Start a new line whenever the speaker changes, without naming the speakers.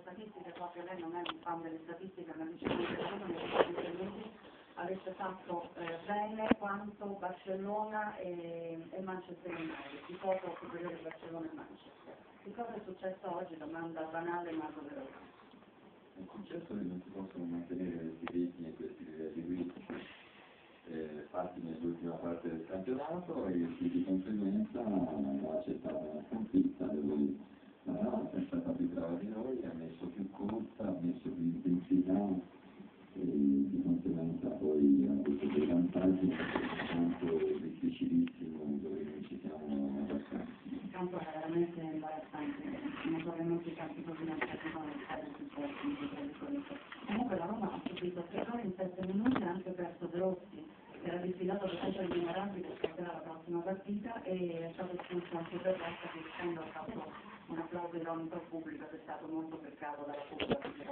statistiche, so che lei non è un fan delle statistiche, ma diciamo che secondo me negli avesse fatto bene quanto Barcellona e Manchester United, di poco superiore Barcellona e Manchester. Che cosa è successo oggi? Domanda banale ma doverosa.
È successo che non si possono mantenere questi ritmi e questi livelli qui fatti nell'ultima parte del campionato e di conseguenza c'è stata una sconfitta dove la Roma è stata più brava di noi, ha messo più corsa, ha messo più intensità e di conseguenza poi ha avuto dei vantaggi in un campo difficilissimo dove non ci siamo abbastanza.
Il campo è veramente imbarazzante, notoriamente i campi così non servono a fare più forti. Comunque la Roma ha subito 3 gol in 7 minuti e ha anche perso De Rossi, che era diffidato da sempre vulnerabile per la prossima partita, e è stato espulso anche per resta che essendo ha fatto un applauso ironico al pubblico ed è stato molto peccato dalla pubblica.